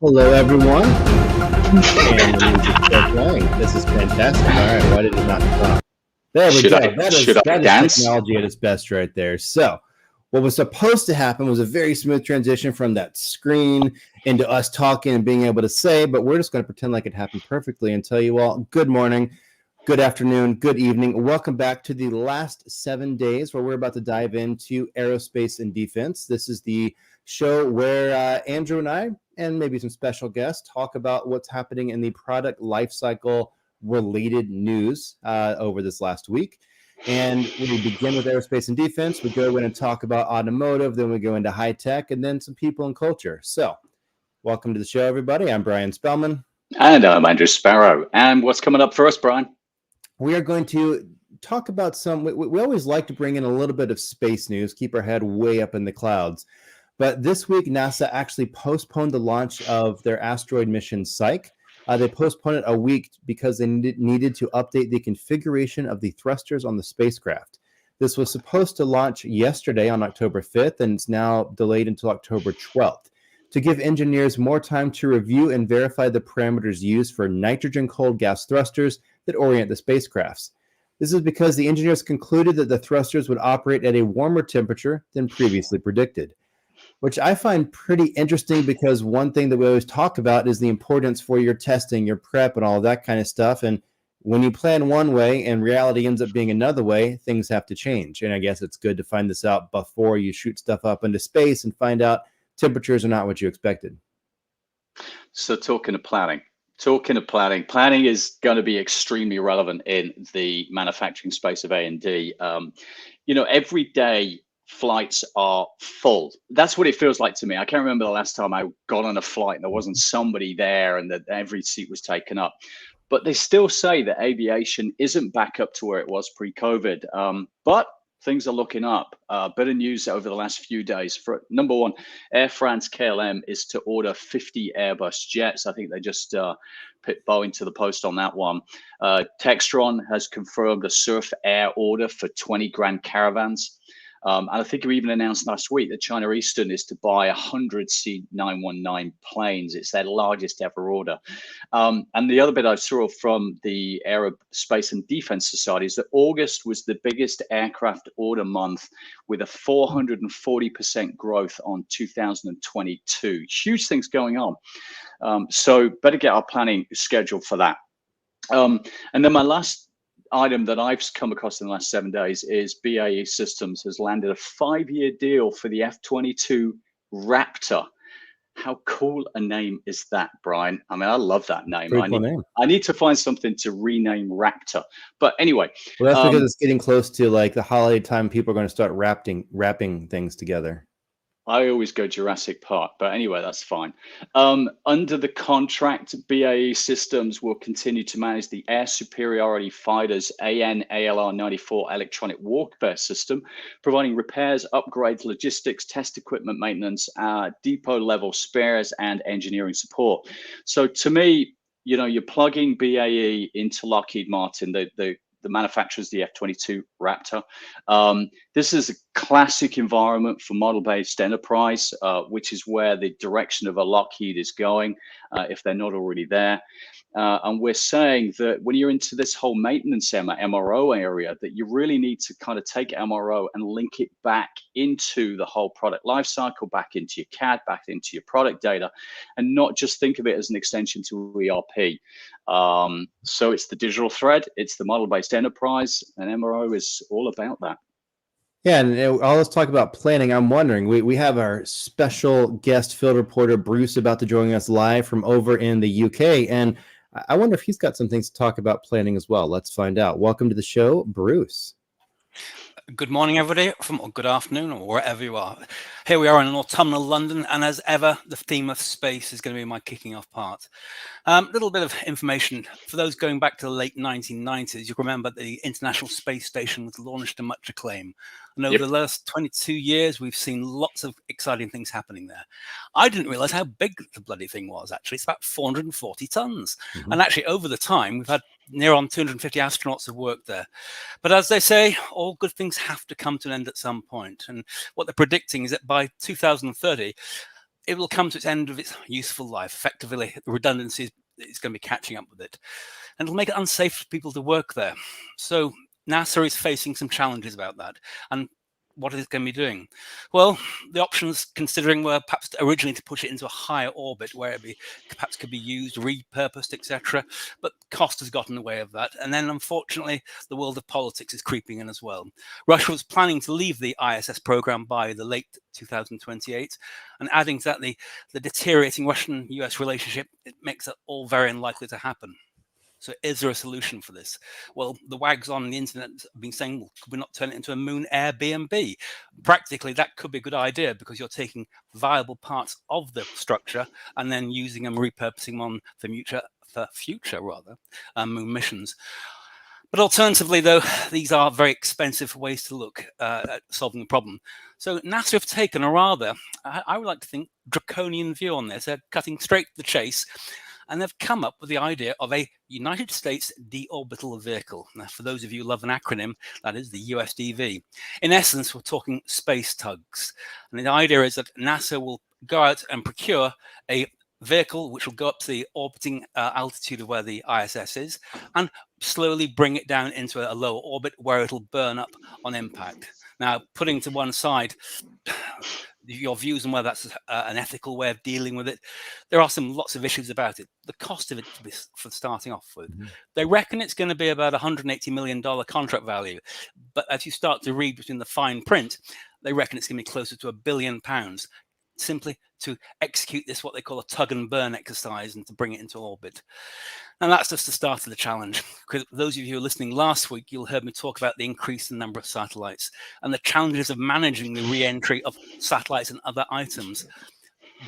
Hello, everyone. And the music's still playing. This is fantastic. All right, why did it not stop? There we Should go. I That should is I that is dance? technology at its best right there. So, what was supposed to happen was a very smooth transition from that screen into us talking and being able to say, but we're just going to pretend like it happened perfectly and tell you all good morning, good afternoon, good evening. Welcome back to the last 7 days where we're about to dive into aerospace and defense. This is the show where Andrew and I, and maybe some special guests, talk about what's happening in the product lifecycle related news over this last week. And we begin with aerospace and defense. We go in and talk about automotive, then we go into high tech, and then some people and culture. So, welcome to the show, everybody. I'm Brian Spellman. And I'm Andrew Sparrow. And what's coming up first, Brian? We are going to talk about we always like to bring in a little bit of space news, keep our head way up in the clouds. But this week, NASA actually postponed the launch of their asteroid mission Psyche. They postponed it a week because they needed to update the configuration of the thrusters on the spacecraft. This was supposed to launch yesterday on October 5th, and it's now delayed until October 12th to give engineers more time to review and verify the parameters used for nitrogen cold gas thrusters that orient the spacecrafts. This is because the engineers concluded that the thrusters would operate at a warmer temperature than previously predicted, which I find pretty interesting because one thing that we always talk about is the importance for your testing, your prep, and all that kind of stuff. And when you plan one way and reality ends up being another way, things have to change. And I guess it's good to find this out before you shoot stuff up into space and find out temperatures are not what you expected. So planning is going to be extremely relevant in the manufacturing space of A&D. Every day flights are full. That's what it feels like to me. I can't remember the last time I got on a flight and there wasn't somebody there and that every seat was taken up. But they still say that aviation isn't back up to where it was pre-COVID. But things are looking up. Bit of news over the last few days. For number one, Air France KLM is to order 50 Airbus jets. I think they just put Boeing to the post on that one. Textron has confirmed a Surf Air order for 20 Grand Caravans. And I think we even announced last week that China Eastern is to buy 100 C919 planes. It's their largest ever order. And the other bit I saw from the Aerospace and Defense Society is that August was the biggest aircraft order month with a 440% growth on 2022. Huge things going on. So better get our planning scheduled for that. And then my last item that I've come across in the last 7 days is BAE Systems has landed a 5-year deal for the F-22 Raptor. How cool a name is that, Brian? I mean, I love that name. Pretty cool name. I need to find something to rename Raptor. But anyway. Well, that's because it's getting close to like the holiday time. People are going to start wrapping things together. I always go Jurassic Park, but anyway, that's fine. Under the contract, BAE Systems will continue to manage the Air Superiority Fighters AN/ALR-94 electronic warfare system, providing repairs, upgrades, logistics, test equipment maintenance, depot level spares, and engineering support. So to me, you're plugging BAE into Lockheed Martin, the manufacturers, the F-22 Raptor. This is a classic environment for model-based enterprise, which is where the direction of a Lockheed is going, if they're not already there. And we're saying that when you're into this whole maintenance MRO area, that you really need to kind of take MRO and link it back into the whole product lifecycle, back into your CAD, back into your product data, and not just think of it as an extension to ERP. So it's the digital thread, it's the model-based enterprise, and MRO is all about that. Yeah, and all let's talk about planning. I'm wondering, we have our special guest field reporter Bruce about to join us live from over in the UK, and I wonder if he's got some things to talk about planning as well. Let's find out. Welcome to the show, Bruce. Good morning, everybody, or good afternoon, or wherever you are. Here we are in autumnal London, and as ever, the theme of space is going to be my kicking off part. A little bit of information for those going back to the late 1990s. You remember the International Space Station was launched to much acclaim. And over the last 22 years, we've seen lots of exciting things happening there. I didn't realize how big the bloody thing was, actually. It's about 440 tons. Mm-hmm. And actually, over the time, we've had near on 250 astronauts have worked there. But as they say, all good things have to come to an end at some point. And what they're predicting is that by 2030, it will come to its end of its useful life. Effectively, the redundancy is going to be catching up with it. And it'll make it unsafe for people to work there. So NASA is facing some challenges about that. And what is it going to be doing? Well, the options considering were perhaps originally to push it into a higher orbit where it perhaps could be used, repurposed, etc. But cost has gotten in the way of that. And then, unfortunately, the world of politics is creeping in as well. Russia was planning to leave the ISS program by the late 2028, and adding to that the deteriorating Russian-US relationship, it makes it all very unlikely to happen. So is there a solution for this? Well, the wags on the internet have been saying, well, could we not turn it into a moon Airbnb? Practically, that could be a good idea because you're taking viable parts of the structure and then using them, repurposing them on for future moon missions. But alternatively, though, these are very expensive ways to look at solving the problem. So NASA have taken a rather, I would like to think, draconian view on this. They're cutting straight to the chase. And they've come up with the idea of a United States deorbital vehicle. Now, for those of you who love an acronym, that is the USDV. In essence, we're talking space tugs. And the idea is that NASA will go out and procure a vehicle which will go up to the orbiting altitude of where the ISS is and slowly bring it down into a lower orbit where it'll burn up on impact. Now, putting to one side your views on whether that's an ethical way of dealing with it, there are lots of issues about it. The cost of it, for starting off with, they reckon it's going to be about $180 million contract value. But as you start to read between the fine print, they reckon it's going to be closer to £1 billion, simply to execute this, what they call a tug and burn exercise, and to bring it into orbit. And that's just the start of the challenge. Because those of you who were listening last week, you'll heard me talk about the increase in the number of satellites and the challenges of managing the re-entry of satellites and other items.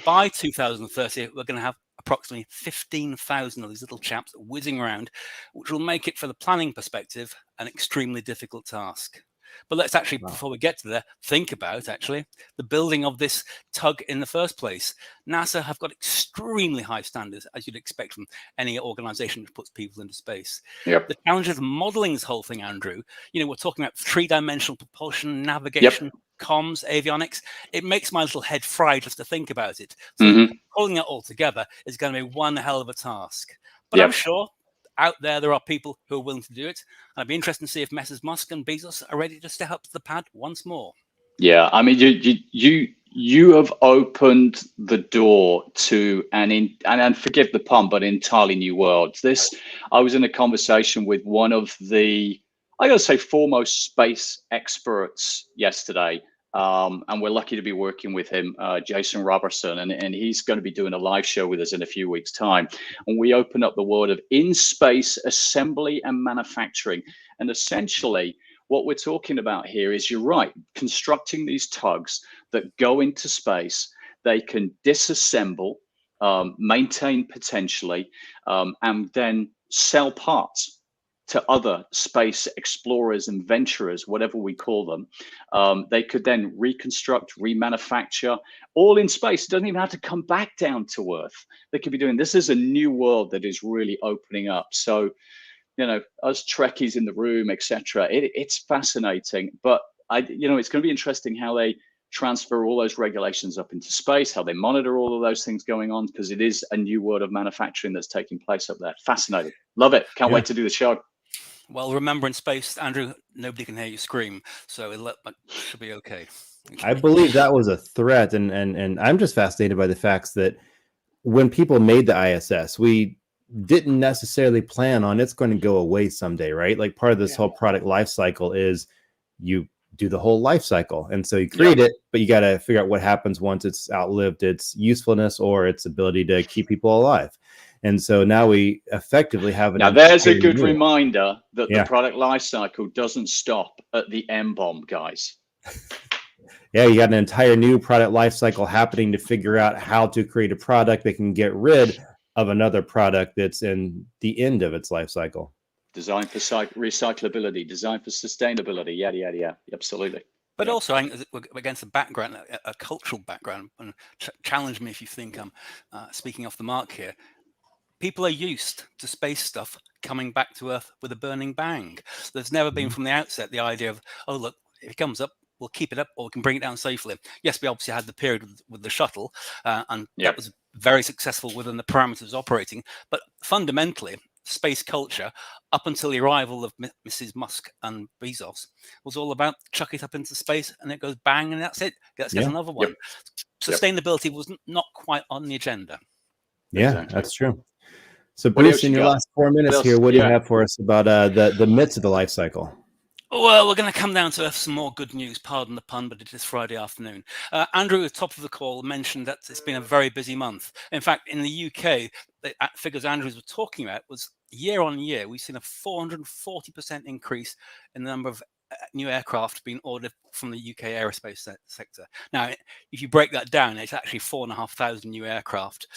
By 2030, we're going to have approximately 15,000 of these little chaps whizzing around, which will make it, for the planning perspective, an extremely difficult task. But let's actually, before we get to there, think about actually the building of this tug in the first place. NASA have got extremely high standards, as you'd expect from any organization that puts people into space. Yep. The challenge of modeling this whole thing, Andrew, we're talking about three-dimensional propulsion, navigation, comms, avionics. It makes my little head fry just to think about it. So pulling it all together is going to be one hell of a task. But I'm sure out there are people who are willing to do it. And I'd be interested to see if Messrs. Musk and Bezos are ready to step up to the pad once more. Yeah, I mean, you have opened the door to and forgive the pun, but entirely new worlds. I was in a conversation with one of the, I gotta say, foremost space experts yesterday. And we're lucky to be working with him, Jason Robertson, and he's going to be doing a live show with us in a few weeks' time. And we open up the world of in-space assembly and manufacturing. And essentially, what we're talking about here is, you're right, constructing these tugs that go into space. They can disassemble, maintain potentially, and then sell parts to other space explorers and venturers, whatever we call them. They could then reconstruct, remanufacture, all in space. It doesn't even have to come back down to Earth. They could be doing this. Is a new world that is really opening up. So, us Trekkies in the room, etc. It's fascinating, but it's going to be interesting how they transfer all those regulations up into space, how they monitor all of those things going on, because it is a new world of manufacturing that's taking place up there. Fascinating. Love it. Can't wait to do the show. Well, remember, in space, Andrew, nobody can hear you scream, so it should be okay. I believe that was a threat, and I'm just fascinated by the facts that when people made the ISS, we didn't necessarily plan on it's going to go away someday, right? Like, part of this whole product life cycle is you do the whole life cycle, and so you create it, but you got to figure out what happens once it's outlived its usefulness or its ability to keep people alive. And so now we effectively have now there's a good reminder that the product life cycle doesn't stop at the M-bomb, guys. Yeah, you got an entire new product life cycle happening to figure out how to create a product that can get rid of another product that's in the end of its life cycle. Design for recyclability, design for sustainability, yeah, absolutely. But also, against a background, a cultural background, and challenge me if you think I'm speaking off the mark here. People are used to space stuff coming back to Earth with a burning bang. There's never been from the outset the idea of, oh, look, if it comes up, we'll keep it up or we can bring it down safely. Yes, we obviously had the period with the shuttle, and Yep. that was very successful within the parameters operating. But fundamentally, space culture, up until the arrival of Mrs. Musk and Bezos, was all about chuck it up into space and it goes bang and that's it. Let's get Yeah. another one. Sustainability was not quite on the agenda. Yeah, Exactly. that's true. So What else Bruce, you in your got? last 4 minutes What here, else? what do you Yeah. have for us about the myths of the life cycle? Well, we're going to come down to some more good news. Pardon the pun, but it is Friday afternoon. Andrew, at the top of the call, mentioned that it's been a very busy month. In fact, in the UK, the figures Andrews were talking about was year on year, we've seen a 440% increase in the number of new aircraft being ordered from the UK aerospace sector. Now, if you break that down, it's actually 4,500 new aircraft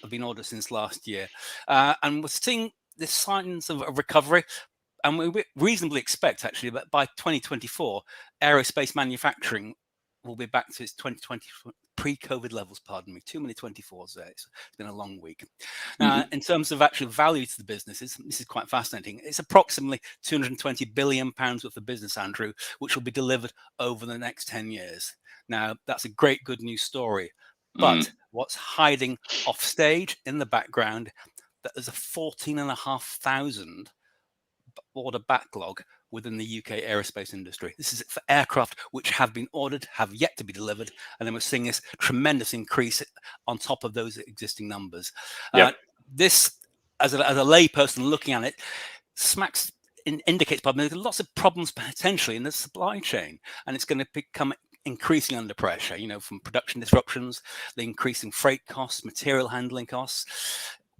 have been ordered since last year. And we're seeing the signs of a recovery. And we reasonably expect, actually, that by 2024, aerospace manufacturing will be back to its 2020 pre-COVID levels. Pardon me, too many 24s there. It's been a long week. Now, in terms of actual value to the businesses, this is quite fascinating. It's approximately 220 billion pounds worth of business, Andrew, which will be delivered over the next 10 years. Now, that's a great good news story. But what's hiding off stage in the background, that there's a 14,500 order backlog within the UK aerospace industry. This is for aircraft which have been ordered, have yet to be delivered, and then we're seeing this tremendous increase on top of those existing numbers. This, as a layperson looking at it, indicates there's lots of problems potentially in the supply chain, and it's going to become increasingly under pressure, from production disruptions, the increasing freight costs, material handling costs.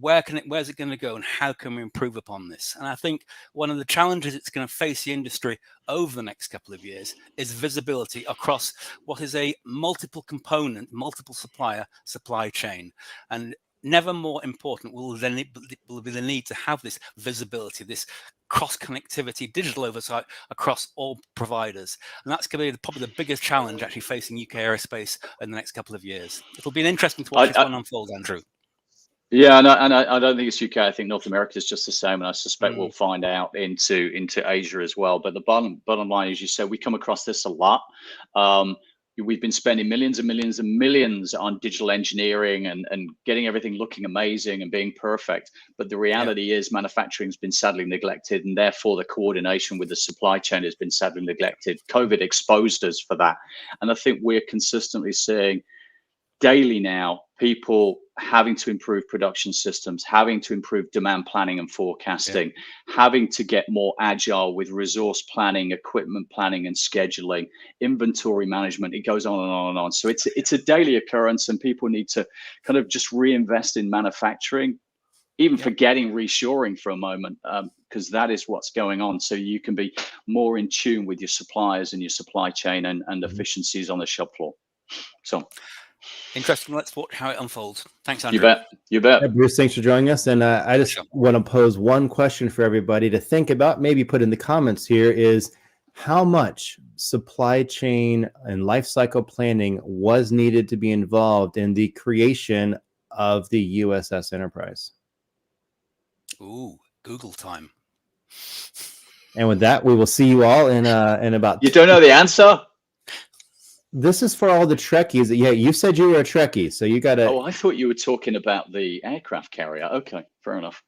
Where's it going to go, and how can we improve upon this? And I think one of the challenges it's going to face the industry over the next couple of years is visibility across what is a multiple component, multiple supplier supply chain. And never more important will be the need to have this visibility, this cross connectivity, digital oversight across all providers. And that's going to be probably the biggest challenge actually facing UK aerospace in the next couple of years. It'll be interesting to watch this one unfold, Andrew. Yeah, and I don't think it's UK. I think North America is just the same, and I suspect we'll find out into Asia as well. But the bottom line, as you said, we come across this a lot. We've been spending millions and millions and millions on digital engineering and getting everything looking amazing and being perfect. But the reality is manufacturing's been sadly neglected, and therefore the coordination with the supply chain has been sadly neglected. COVID exposed us for that. And I think we're consistently seeing daily now people having to improve production systems, having to improve demand planning and forecasting, having to get more agile with resource planning, equipment planning and scheduling, inventory management. It goes on and on and on. So it's a daily occurrence, and people need to kind of just reinvest in manufacturing, even forgetting reshoring for a moment, because that is what's going on. So you can be more in tune with your suppliers and your supply chain and efficiencies on the shop floor. So interesting. Let's watch how it unfolds. Thanks, Andrew. You bet. Yeah, Bruce, thanks for joining us. And I just want to pose one question for everybody to think about, maybe put in the comments here, is how much supply chain and life cycle planning was needed to be involved in the creation of the USS Enterprise? Ooh, Google time. And with that, we will see you all in about... You don't know the answer? This is for all the Trekkies. Yeah, you said you were a Trekkie, so you got to... Oh, I thought you were talking about the aircraft carrier. Okay, fair enough.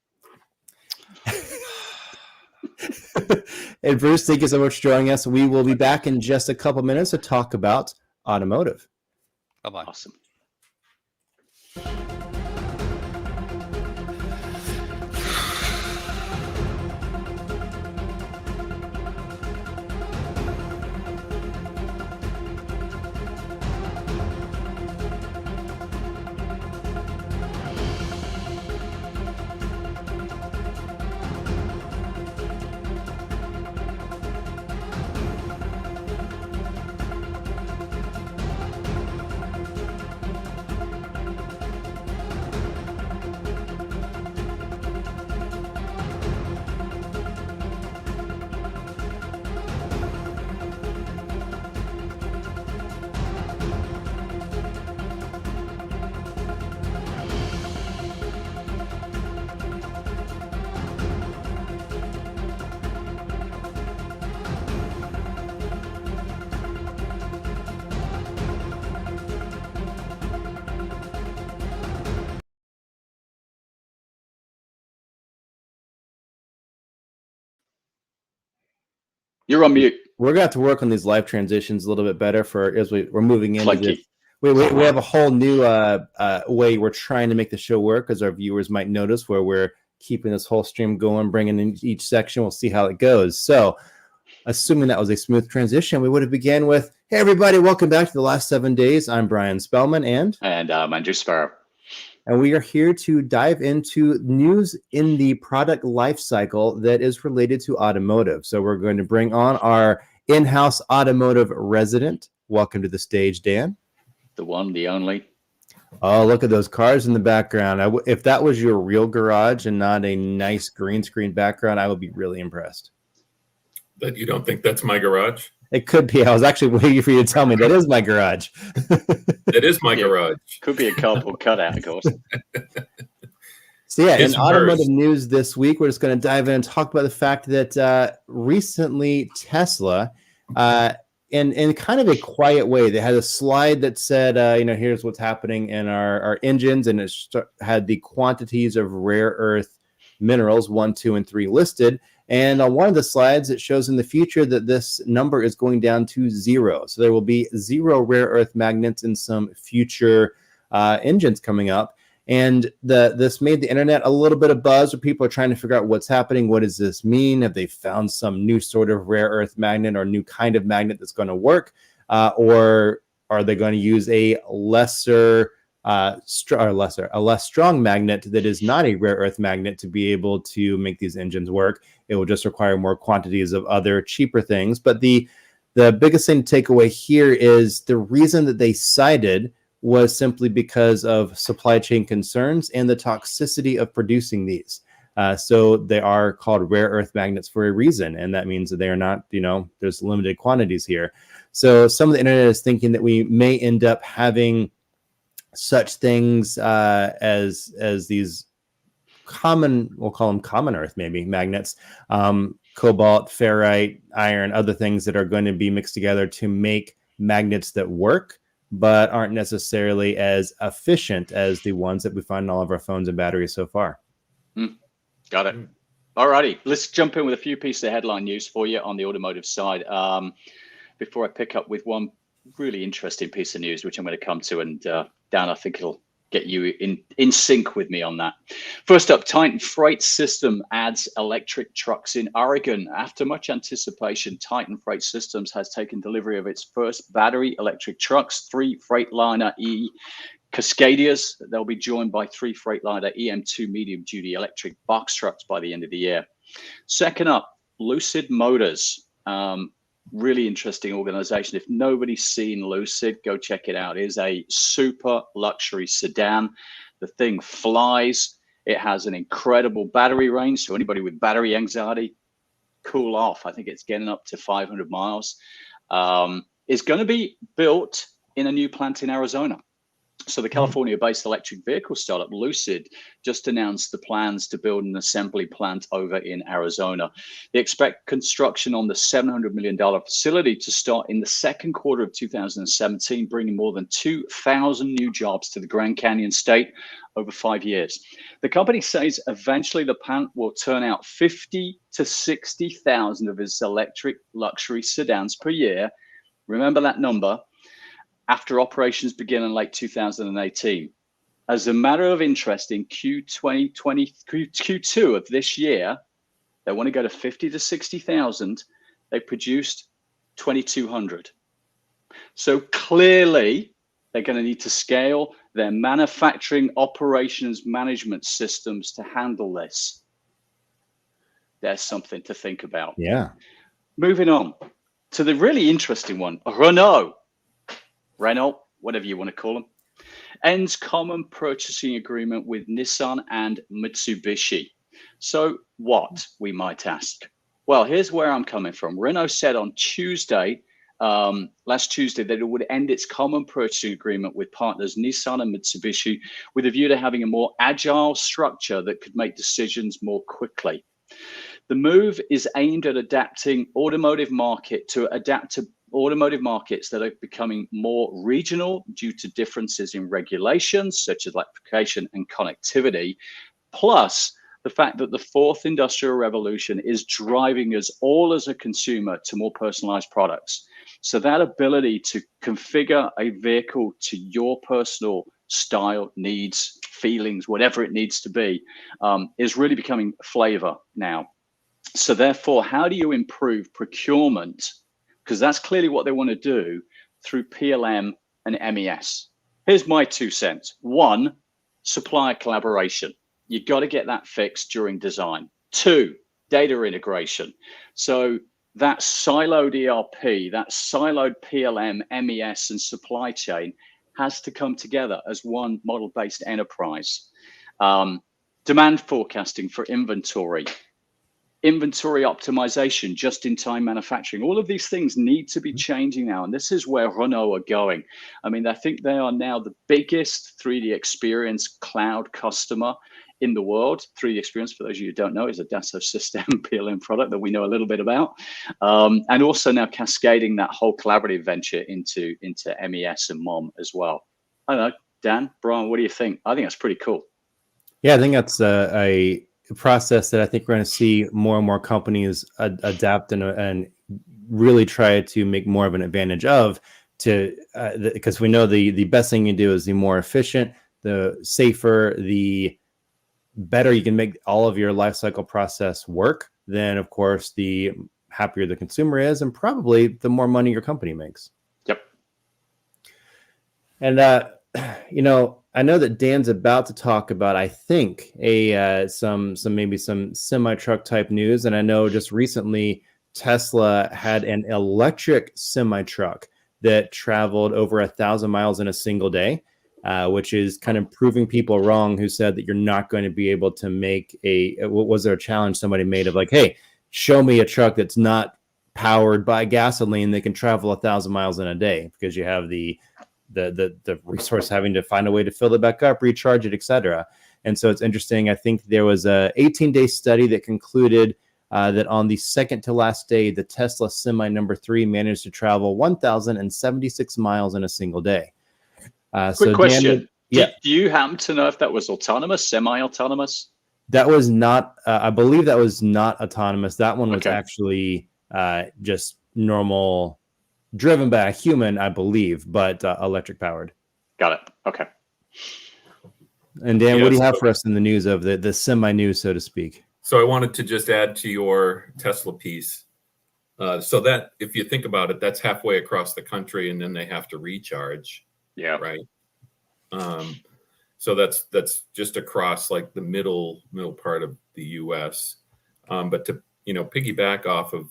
And Bruce, thank you so much for joining us. We will be back in just a couple minutes to talk about automotive. Bye-bye. Awesome. You're on mute. We're going to have to work on these live transitions a little bit better for as we're moving into this. Clunky. We have a whole new way we're trying to make the show work, as our viewers might notice, where we're keeping this whole stream going, bringing in each section. We'll see how it goes. So, assuming that was a smooth transition, we would have began with, hey, everybody, welcome back to The Last 7 Days. I'm Brian Spellman, and I'm Andrew Sparrow. And we are here to dive into news in the product life cycle that is related to automotive. So we're going to bring on our in-house automotive resident. Welcome to the stage, Dan. The one, the only. Oh, look at those cars in the background. If that was your real garage and not a nice green screen background, I would be really impressed. That you don't think that's my garage? It could be. I was actually waiting for you to tell me that is my garage. It is my garage. Could be a cardboard cutout, of course. So yeah, It's in automotive hers. news this week, we're just going to dive in and talk about the fact that recently Tesla, in kind of a quiet way, they had a slide that said, here's what's happening in our engines, and it had the quantities of rare earth minerals 1, 2, and 3 listed. And on one of the slides, it shows in the future that this number is going down to 0. So there will be 0 rare earth magnets in some future engines coming up. And this made the internet a little bit of buzz, where people are trying to figure out what's happening. What does this mean? Have they found some new sort of rare earth magnet or new kind of magnet that's going to work? Or are they going to use a less strong magnet that is not a rare earth magnet to be able to make these engines work? It will just require more quantities of other cheaper things. But the biggest thing to take away here is the reason that they cited was simply because of supply chain concerns and the toxicity of producing these. So they are called rare earth magnets for a reason. And that means that they are not, there's limited quantities here. So some of the internet is thinking that we may end up having such things as these common, we'll call them common earth, maybe magnets, cobalt, ferrite, iron, other things that are going to be mixed together to make magnets that work, but aren't necessarily as efficient as the ones that we find in all of our phones and batteries so far. Got it. All righty. Let's jump in with a few pieces of headline news for you on the automotive side. Before I pick up with one really interesting piece of news, which I'm going to come to, and Dan, I think it'll get you in sync with me on that. First up, Titan Freight System adds electric trucks in Oregon. After much anticipation, Titan Freight Systems has taken delivery of its first battery electric trucks, 3 Freightliner E Cascadias. They'll be joined by 3 Freightliner EM2 medium-duty electric box trucks by the end of the year. Second up, Lucid Motors. Really interesting organization. If nobody's seen Lucid, go check it out. It is a super luxury sedan. The thing flies. It has an incredible battery range. So anybody with battery anxiety, cool off. I think it's getting up to 500 miles. It's going to be built in a new plant in Arizona. So the California-based electric vehicle startup Lucid just announced the plans to build an assembly plant over in Arizona. They expect construction on the $700 million facility to start in the second quarter of 2017, bringing more than 2,000 new jobs to the Grand Canyon state over 5 years. The company says eventually the plant will turn out 50 to 60,000 of its electric luxury sedans per year. Remember that number. After operations begin in late 2018. As a matter of interest, in Q2 of this year, they want to go to 50 to 60,000. They produced 2,200. So clearly, they're going to need to scale their manufacturing operations management systems to handle this. There's something to think about. Yeah. Moving on to the really interesting one, Renault, whatever you want to call them, ends common purchasing agreement with Nissan and Mitsubishi. So what, we might ask? Well, here's where I'm coming from. Renault said on Tuesday, last Tuesday, that it would end its common purchasing agreement with partners Nissan and Mitsubishi with a view to having a more agile structure that could make decisions more quickly. The move is aimed at adapting automotive markets that are becoming more regional due to differences in regulations such as electrification and connectivity, plus the fact that the fourth industrial revolution is driving us all as a consumer to more personalized products. So that ability to configure a vehicle to your personal style, needs, feelings, whatever it needs to be, is really becoming flavor now. So therefore, how do you improve procurement? Because that's clearly what they want to do through PLM and MES. Here's my 2 cents. One, supplier collaboration. You got to get that fixed during design. 2, data integration. So that siloed ERP, that siloed PLM, MES, and supply chain has to come together as one model-based enterprise. Demand forecasting for inventory optimization, just-in-time manufacturing. All of these things need to be changing now, and this is where Renault are going. I mean, I think they are now the biggest 3D Experience cloud customer in the world. 3D Experience, for those of you who don't know, is a Dassault System PLM product that we know a little bit about, and also now cascading that whole collaborative venture into MES and MOM as well. I don't know, Dan, Brian, what do you think? I think that's pretty cool. Yeah, I think that's a process that I think we're going to see more and more companies adapt and really try to make more of an advantage of, because we know the best thing you do is the more efficient, the safer, the better you can make all of your life cycle process work, then of course the happier the consumer is, and probably the more money your company makes. Yep. And I know that Dan's about to talk about, I think, some semi-truck type news. And I know just recently Tesla had an electric semi-truck that traveled over 1,000 miles in a single day, which is kind of proving people wrong who said that you're not going to be able to make was there a challenge somebody made of like, hey, show me a truck that's not powered by gasoline that can travel 1,000 miles in a day, because you have the resource having to find a way to fill it back up, recharge it, etc. And so it's interesting. I think there was a 18-day study that concluded that on the second to last day, the Tesla Semi number 3 managed to travel 1,076 miles in a single day. Quick question. Do you happen to know if that was autonomous, semi-autonomous? That was not, I believe that was not autonomous. That one was actually just normal, driven by a human, I believe, but electric powered. Got it. Okay. And Dan, what do you have for us in the news of the semi news, so to speak? So I wanted to just add to your Tesla piece. So that if you think about it, that's halfway across the country, and then they have to recharge. Yeah. Right. So that's just across like the middle part of the U.S. But to piggyback off of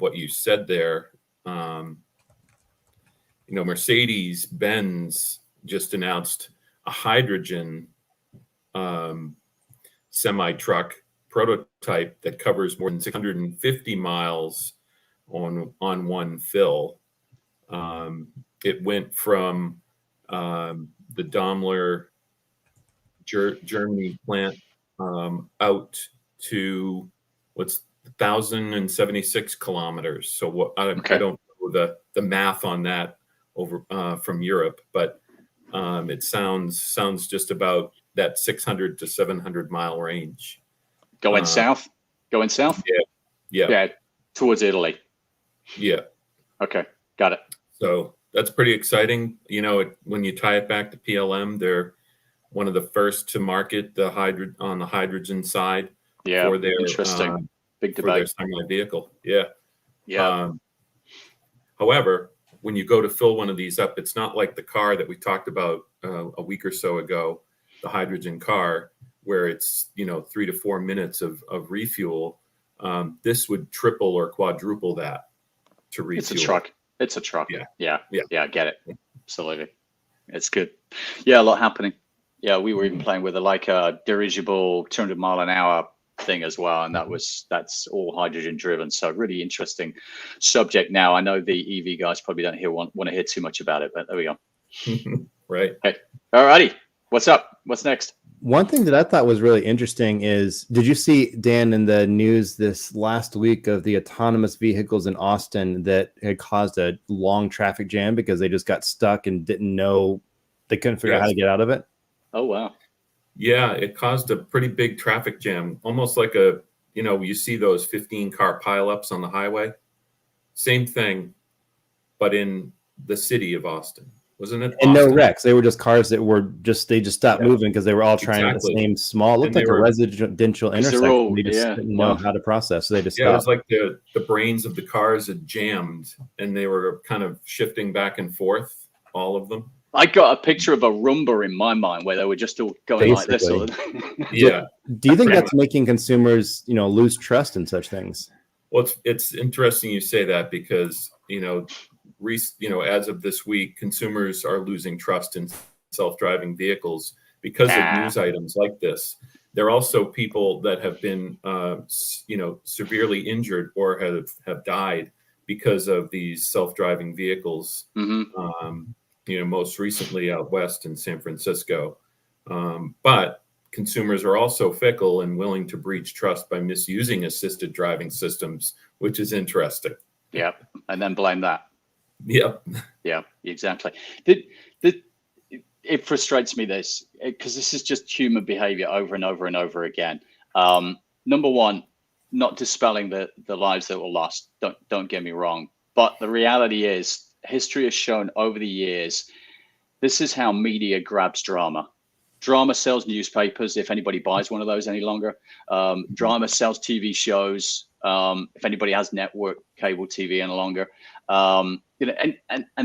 what you said there, Mercedes-Benz just announced a hydrogen semi-truck prototype that covers more than 650 miles on one fill. It went from the Daimler Germany plant out to 1,076 kilometers. So I don't know the math on that over from Europe, but it sounds just about that 600 to 700 mile range. Going south? Yeah. Towards Italy. Yeah. Okay. Got it. So that's pretty exciting. When you tie it back to PLM, they're one of the first to market on the hydrogen side. Yeah. For their, interesting. Big for debate. their semi vehicle. Yeah. Yeah. However, when you go to fill one of these up, it's not like the car that we talked about a week or so ago, the hydrogen car, where it's 3 to 4 minutes of refuel. This would triple or quadruple that to refuel. It's a truck. Yeah. I get it. Absolutely. It's good. Yeah, a lot happening. Yeah, we were even playing with a dirigible 200 mile an hour thing as well, and that's all hydrogen driven. So really interesting subject. Now I know the EV guys probably don't want to hear too much about it, but there we go. Right. Okay. All righty. What's up? What's next? One thing that I thought was really interesting is, did you see, Dan, in the news this last week of the autonomous vehicles in Austin that had caused a long traffic jam because they just got stuck and didn't know, they couldn't figure out how to get out of it? Oh, wow. Yeah, it caused a pretty big traffic jam, almost like you see those 15-car pileups on the highway. Same thing, but in the city of Austin. Wasn't it? And no Austin? wrecks. They were just cars that they just stopped Yeah. moving because they were all trying at the Exactly. same small, looked And they like a were- residential 'Cause they're intersection. all- They just yeah, didn't know wow. how to process, so they just Yeah, it was stopped. like the brains of the cars had jammed, and they were kind of shifting back and forth, all of them. I got a picture of a Roomba in my mind where they were just all going like this. Yeah. Do you think Pretty that's making consumers, lose trust in such things? Well, it's interesting you say that because, as of this week, consumers are losing trust in self-driving vehicles because of news items like this. There are also people that have been, severely injured or have died because of these self-driving vehicles. Most recently out west in San Francisco. But consumers are also fickle and willing to breach trust by misusing assisted driving systems, which is interesting. Yep. And then blame that. Yep. Yeah, exactly. It frustrates me because this is just human behavior over and over and over again. Number one, not dispelling the lives that were lost. Don't get me wrong. But the reality is, history has shown over the years, this is how media grabs drama. Drama sells newspapers, if anybody buys one of those any longer. Drama sells TV shows, if anybody has network cable TV any longer. And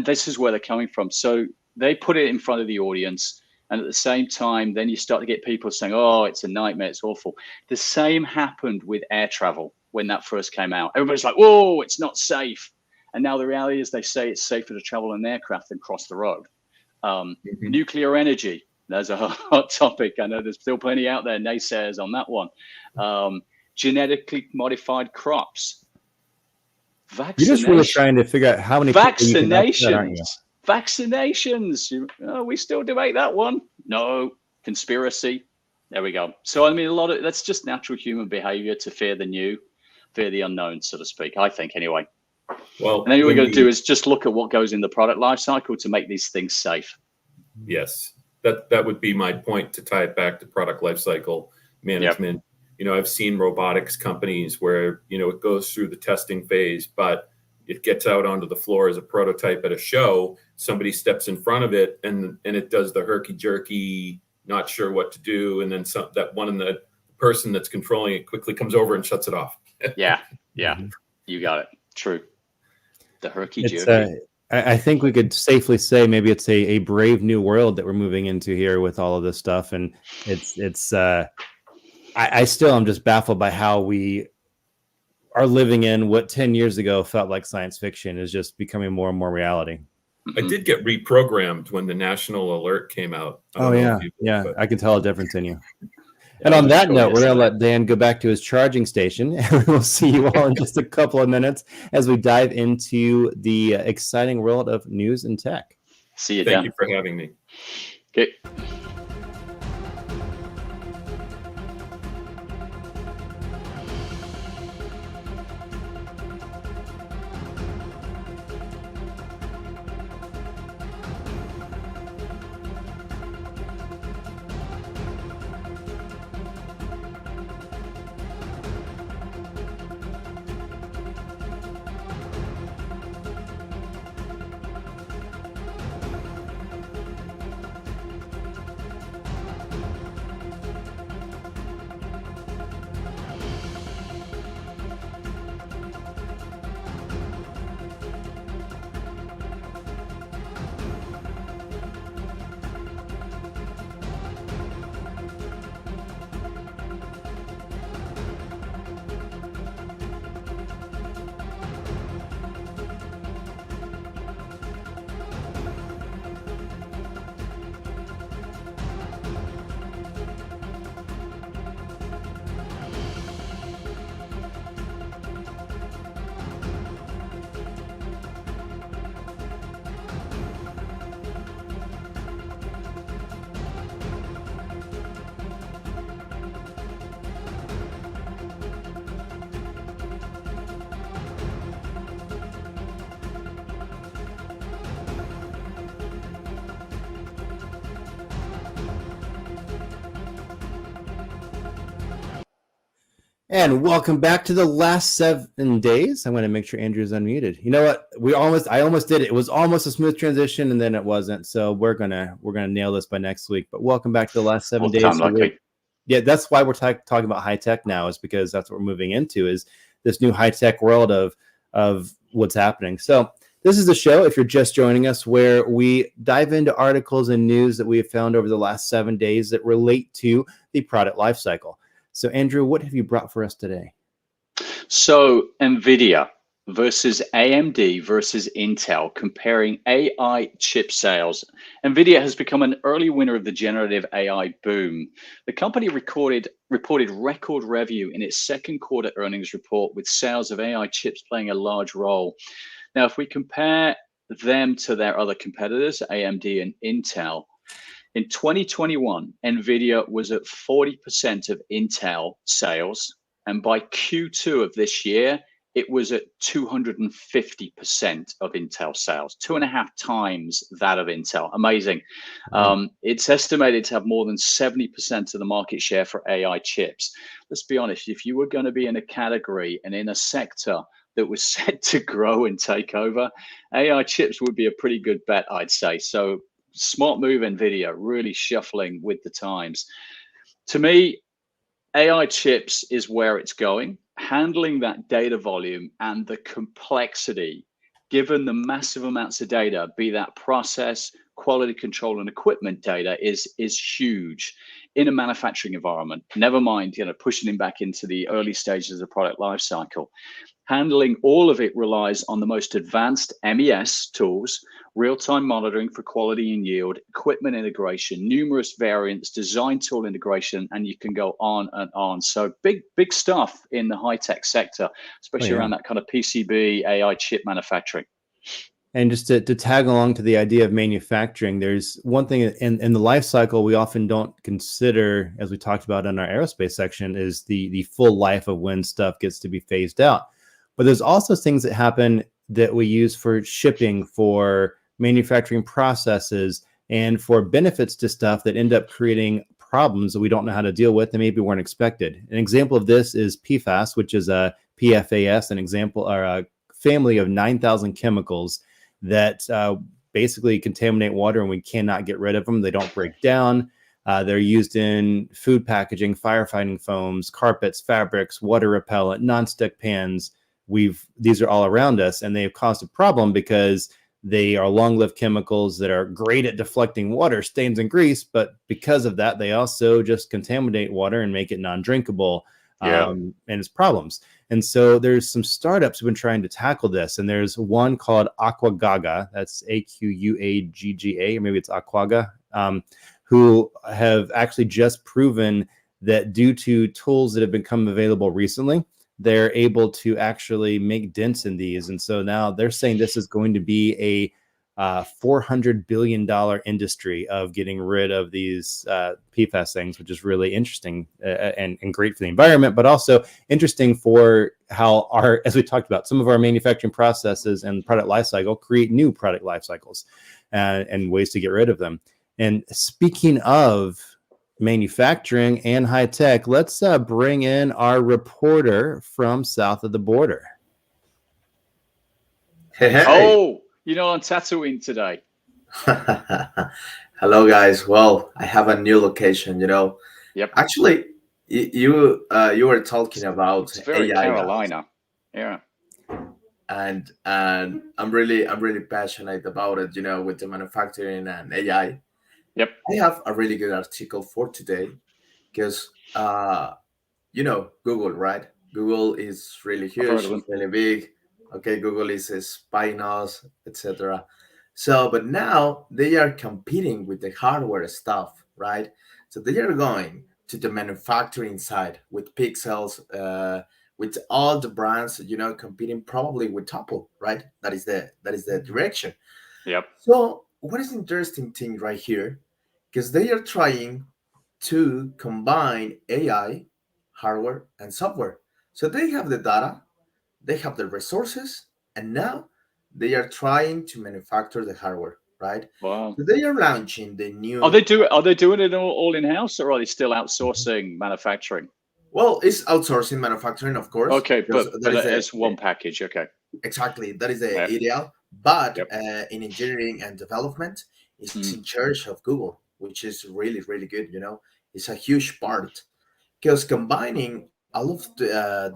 this is where they're coming from. So they put it in front of the audience. And at the same time, then you start to get people saying, oh, it's a nightmare, it's awful. The same happened with air travel when that first came out. Everybody's like, whoa, it's not safe. And now the reality is they say it's safer to travel in an aircraft than cross the road. Nuclear energy, there's a hot topic. I know there's still plenty out there, naysayers on that one. Genetically modified crops. You're just really trying to figure out how many people you can vaccinate, aren't you? Vaccinations. We still debate that one. No. Conspiracy. There we go. So, I mean, that's just natural human behavior to fear the new, fear the unknown, so to speak, I think, anyway. Well, and then what we're going to do is just look at what goes in the product life cycle to make these things safe. Yes, that would be my point, to tie it back to product life cycle management. Yep. I've seen robotics companies where, it goes through the testing phase, but it gets out onto the floor as a prototype at a show. Somebody steps in front of it and it does the herky jerky, not sure what to do. And then the person that's controlling it quickly comes over and shuts it off. Yeah. You got it. True. The herky jerky. I think we could safely say maybe it's a brave new world that we're moving into here with all of this stuff. And I still am just baffled by how we are living in what 10 years ago felt like science fiction is just becoming more and more reality. I did get reprogrammed when the national alert came out. I can tell a difference in you. And on that note, we're going to let Dan go back to his charging station, and we'll see you all in just a couple of minutes as we dive into the exciting world of news and tech. See you, Dan. Thank you for having me. Okay. And welcome back to the last 7 days. I'm going to make sure Andrew's unmuted. You know what? I almost did it. It was almost a smooth transition, and then it wasn't. So we're gonna nail this by next week. But welcome back to the last 7 days. Time lucky. Yeah, that's why we're talking about high tech now, is because that's what we're moving into, is this new high tech world of what's happening. So this is the show, if you're just joining us, where we dive into articles and news that we have found over the last 7 days that relate to the product lifecycle. So, Andrew, what have you brought for us today? So, NVIDIA versus AMD versus Intel, comparing AI chip sales. NVIDIA has become an early winner of the generative AI boom. The company reported record revenue in its second quarter earnings report, with sales of AI chips playing a large role. Now, if we compare them to their other competitors, AMD and Intel, in 2021, NVIDIA was at 40% of Intel sales. And by Q2 of this year, it was at 250% of Intel sales, 2.5 times that of Intel. Amazing. It's estimated to have more than 70% of the market share for AI chips. Let's be honest, if you were going to be in a category and in a sector that was set to grow and take over, AI chips would be a pretty good bet, I'd say. So smart move, NVIDIA, really shuffling with the times. To me, AI chips is where it's going. Handling that data volume and the complexity, given the massive amounts of data, be that process, quality control, and equipment data, is huge in a manufacturing environment. Never mind, pushing them back into the early stages of the product life cycle. Handling all of it relies on the most advanced MES tools, real-time monitoring for quality and yield, equipment integration, numerous variants, design tool integration, and you can go on and on. So big stuff in the high-tech sector, especially around that kind of PCB, AI chip manufacturing. And just to tag along to the idea of manufacturing, there's one thing in the life cycle we often don't consider, as we talked about in our aerospace section, is the full life of when stuff gets to be phased out. But there's also things that happen that we use for shipping, for manufacturing processes, and for benefits to stuff that end up creating problems that we don't know how to deal with and maybe weren't expected. An example of this is PFAS, which is a PFAS, an example, or a family of 9,000 chemicals that basically contaminate water, and we cannot get rid of them. They don't break down. They're used in food packaging, firefighting foams, carpets, fabrics, water repellent, nonstick pans. These are all around us, and they have caused a problem because they are long-lived chemicals that are great at deflecting water stains and grease, but because of that, they also just contaminate water and make it non-drinkable, and it's problems. And so there's some startups who've been trying to tackle this, and there's one called Aquagagga, that's AQUAGGA, or maybe it's Aquaga, who have actually just proven that due to tools that have become available recently, they're able to actually make dents in these. And so now they're saying this is going to be a $400 billion industry of getting rid of these PFAS things, which is really interesting and great for the environment, but also interesting for how as we talked about, some of our manufacturing processes and product lifecycle create new product life cycles and ways to get rid of them. And speaking of manufacturing and high tech, let's bring in our reporter from south of the border. Hey. Oh, on Tatooine today. Hello, guys. Well, I have a new location. Yep. Actually, you were talking about it's very AI, Carolina. Guys. Yeah. And I'm really passionate about it. With the manufacturing and AI. Yep. I have a really good article for today because, Google, right? Google is really huge, it's really big. Okay, Google is spying us, etc. So, but now they are competing with the hardware stuff, right? So they are going to the manufacturing side with Pixels, with all the brands, competing probably with Apple, right? That is the direction. Yep. So, what is the interesting thing right here? Because they are trying to combine AI, hardware, and software. So they have the data, they have the resources, and now they are trying to manufacture the hardware, right? Wow. So they are launching the new. Are they doing it all in-house, or are they still outsourcing manufacturing? Well, it's outsourcing manufacturing, of course. Okay, because but that is it's one package. Okay. exactly that is the Yeah. ideal. But Yep. in engineering and development, it's Mm. in charge of Google, which is really really good. It's a huge part because combining all of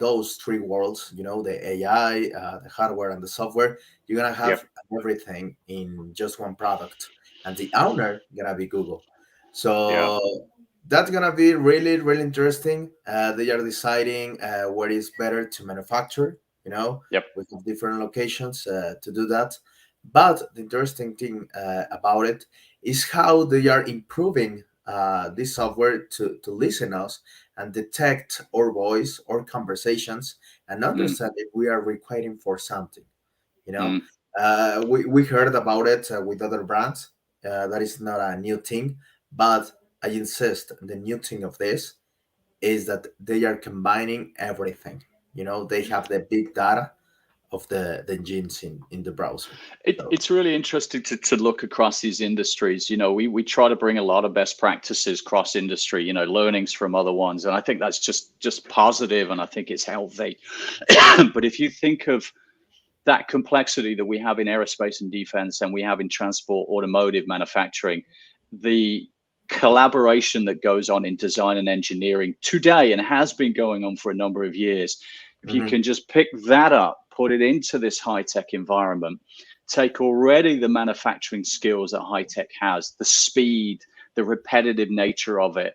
those three worlds, the AI, the hardware, and the software, you're gonna have Yep. everything in just one product, and the owner gonna be Google. Yeah. So that's gonna be really really interesting. They are deciding where is better to manufacture. Yep. We have different locations to do that. But the interesting thing about it is how they are improving this software to listen us and detect our voice or conversations and understand if we are requiring for something. You know, Mm. we heard about it with other brands. That is not a new thing, but I insist the new thing of this is that they are combining everything. They have the big data of the engines in the browser. So, It's really interesting to look across these industries. We try to bring a lot of best practices cross industry, learnings from other ones. And I think that's just positive, and I think it's healthy. But if you think of that complexity that we have in aerospace and defense and we have in transport, automotive, manufacturing, the collaboration that goes on in design and engineering today and has been going on for a number of years, if you can just pick that up, put it into this high-tech environment, take already the manufacturing skills that high-tech has, the speed, the repetitive nature of it,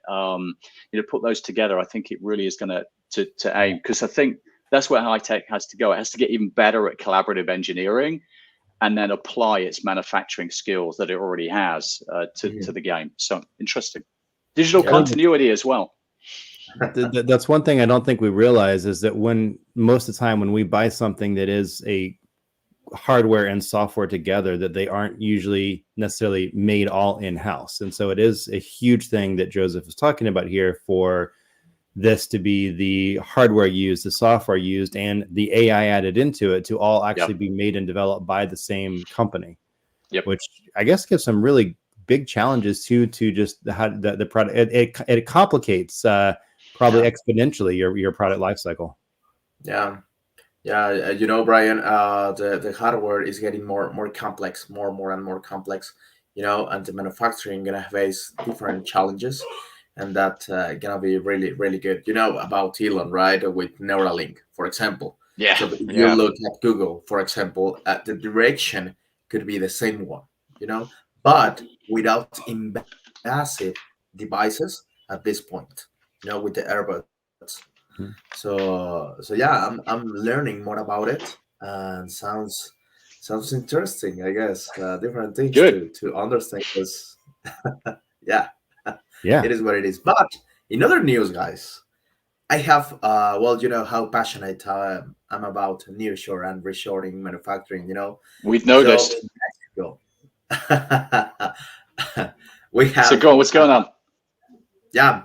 put those together, I think it really is going to aim, because I think that's where high-tech has to go. It has to get even better at collaborative engineering and then apply its manufacturing skills that it already has to the game. So interesting. Digital continuity as well. That's one thing I don't think we realize is that when most of the time when we buy something that is a hardware and software together, that they aren't usually necessarily made all in-house. And so it is a huge thing that Joseph is talking about here for this to be the hardware used, the software used, and the AI added into it to all actually be made and developed by the same company. Which I guess gives some really big challenges to just the product. It complicates probably exponentially your product lifecycle. Yeah, Brian, the hardware is getting more complex, more and more complex. And the manufacturing gonna face different challenges, and that gonna be really really good. About Elon, right? With Neuralink, for example. Yeah. So if you look at Google, for example, the direction could be the same one. But without invasive devices at this point. With the earbuds. So yeah, I'm learning more about it, and sounds interesting. I guess different things to understand. Because yeah, it is what it is. But in other news, guys, I have you know how passionate I'm about nearshore and reshoring manufacturing. We've noticed. So in Mexico, we have. So go on, what's going on? Yeah,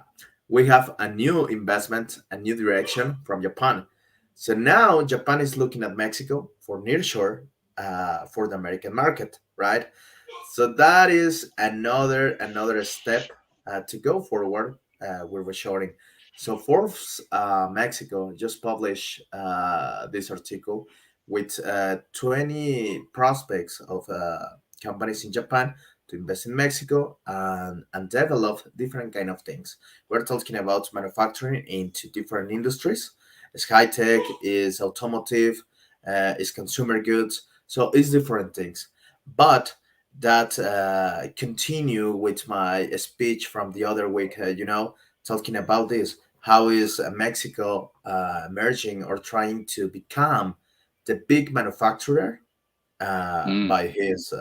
we have a new investment, a new direction from Japan. So now Japan is looking at Mexico for nearshore for the American market, right? So that is another step to go forward with reshoring. So Forbes Mexico just published this article with 20 prospects of companies in Japan to invest in Mexico and develop different kind of things. We're talking about manufacturing into different industries. It's high tech, is automotive, is consumer goods. So it's different things. But that continue with my speech from the other week, talking about this. How is Mexico emerging or trying to become the big manufacturer by his,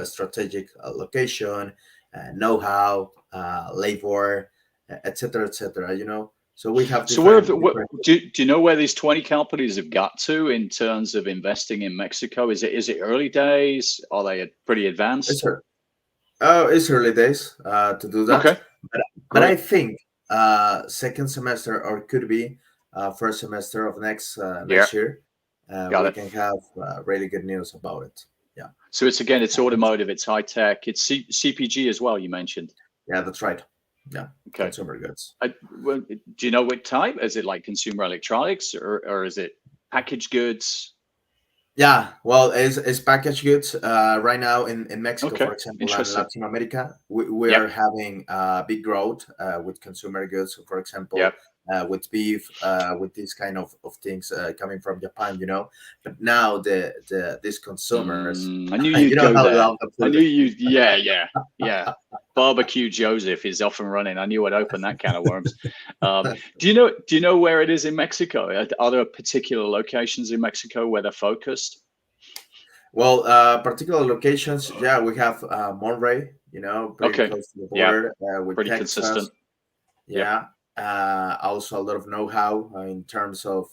strategic location, know-how, labor, etc., etc. So we have. So where do you know where these 20 companies have got to in terms of investing in Mexico? Is it early days? Are they pretty advanced? It's early days to do that. Okay. But I think second semester or could be first semester of next year. We can have really good news about it. Yeah. So it's automotive, it's high tech, it's CPG as well. You mentioned. Yeah, that's right. Yeah, Okay. consumer goods. Well, do you know what type? Is it like consumer electronics, or is it packaged goods? Yeah, well, it's packaged goods. Right now in Mexico, Okay, for example, and interesting. Latin America, we Yep. are having big growth with consumer goods. For example, Yep. with beef, with these kind of things coming from Japan, you know. But now these consumers, I knew you you'd know go how there. love the I food. knew you. Yeah. Barbecue Joseph is off and running. I knew I'd open that can of worms. Do you know where it is in Mexico? Are there particular locations in Mexico where they're focused? Well, particular locations, yeah, we have Monterrey, you know, pretty Okay. close to the Yeah. border with Pretty Texas. consistent. Yep. Yeah. Also, a lot of know-how in terms of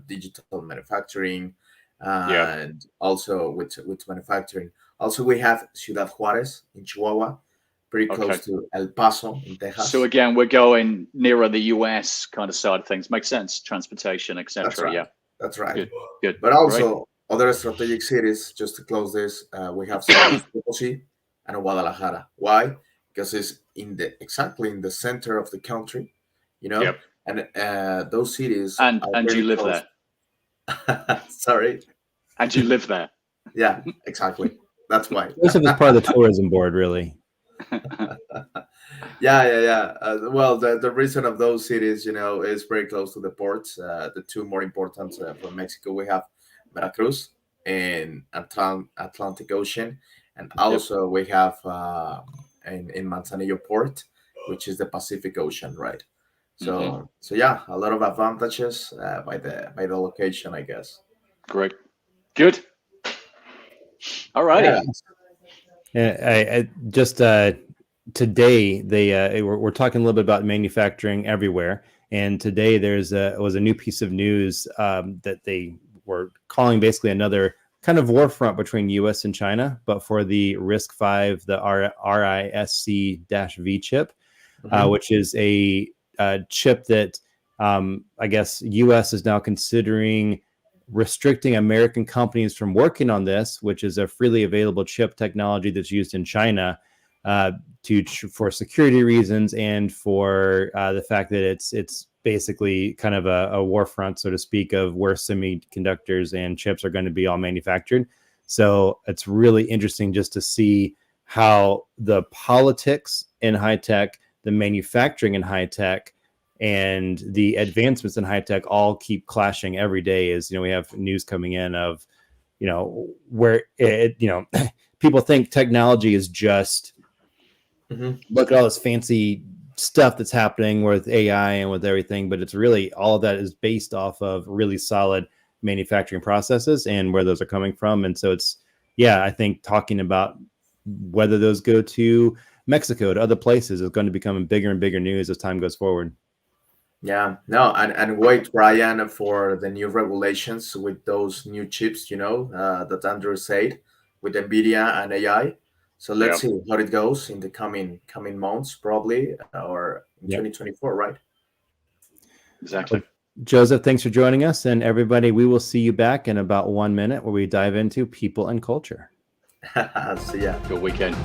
digital manufacturing, Yeah. and also with manufacturing. Also, we have Ciudad Juarez in Chihuahua, pretty close Okay. to El Paso in Texas. So again, we're going nearer the US kind of side of things. Makes sense. Transportation, That's etc. right. Yeah. That's right. Good. Good. But Great. also other strategic cities, just to close this, we have San Luis Potosí and Guadalajara. Why? Because it's exactly in the center of the country, you know, Yep. and those cities And are you very live close. there. Sorry. And you live there. Yeah, exactly. That's why. Joseph is part of the tourism board, really. Yeah. Well, the reason of those cities, you know, is very close to the ports. The two more important from Mexico, we have Veracruz and Atlantic Ocean, and also we have in Manzanillo Port, which is the Pacific Ocean, right? So yeah, a lot of advantages by the location, I guess. Great. Good. All righty. I just today we're talking a little bit about manufacturing everywhere, and today was a new piece of news that they were calling basically another kind of war front between U.S. and China, but for the RISC-V, the RISC-V chip, which is a chip that I guess U.S. is now considering restricting American companies from working on this, which is a freely available chip technology that's used in China for security reasons and for the fact that it's basically kind of a war front, so to speak, of where semiconductors and chips are going to be all manufactured. So it's really interesting just to see how the politics in high tech, the manufacturing in high tech, and the advancements in high tech all keep clashing every day. As you know, we have news coming in of, you know, where people think technology is just look at all this fancy stuff that's happening with AI and with everything, but it's really all of that is based off of really solid manufacturing processes and where those are coming from. And so it's, I think talking about whether those go to Mexico, to other places, is going to become bigger and bigger news as time goes forward. Yeah, no, and wait, Brian, for the new regulations with those new chips, you know, that Andrew said with NVIDIA and AI. So let's see how it goes in the coming months, probably, or in 2024, right? Exactly. Well, Joseph, thanks for joining us. And everybody, we will see you back in about 1 minute where we dive into people and culture. See ya. Good weekend.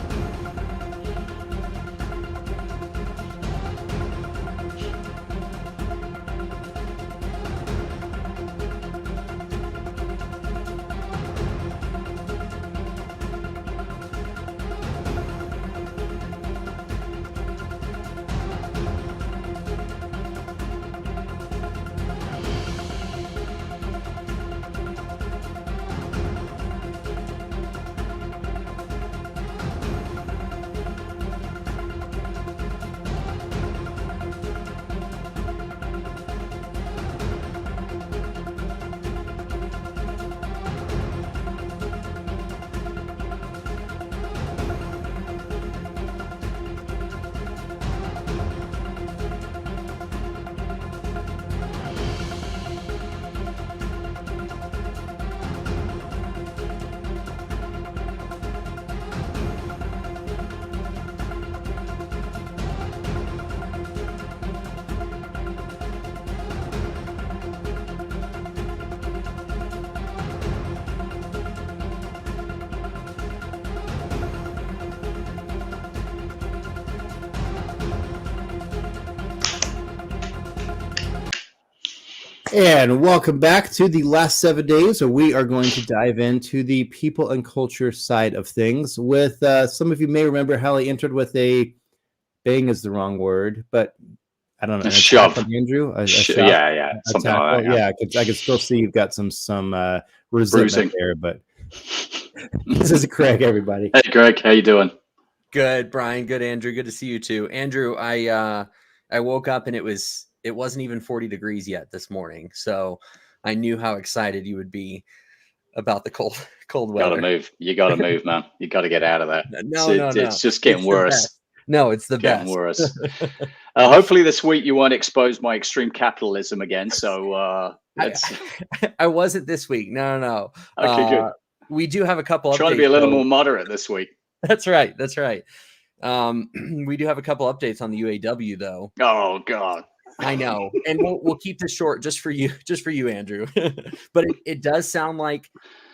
And welcome back to the last 7 days, where we are going to dive into the people and culture side of things. With some of you may remember Hallie entered with a bang is the wrong word, but I don't know. A shove. From Andrew. A shove, yeah, something like that. Yeah, I can still see you've got some resentment there, but this is Craig, everybody. Hey, Greg, how you doing? Good, Brian. Good, Andrew. Good to see you too. Andrew, I woke up and it wasn't even 40 degrees yet this morning, so I knew how excited you would be about the cold weather. Gotta move. You gotta move, man. You gotta get out of there. No. It's just getting worse. No, it's the Getting best. worse. Hopefully this week you won't expose my extreme capitalism again. So I wasn't this week. No. Okay, good. We do have a couple. Trying to be a little more moderate this week. That's right. We do have a couple updates on the UAW, though. Oh God. I know, and we'll keep this short just for you, Andrew. But it does sound like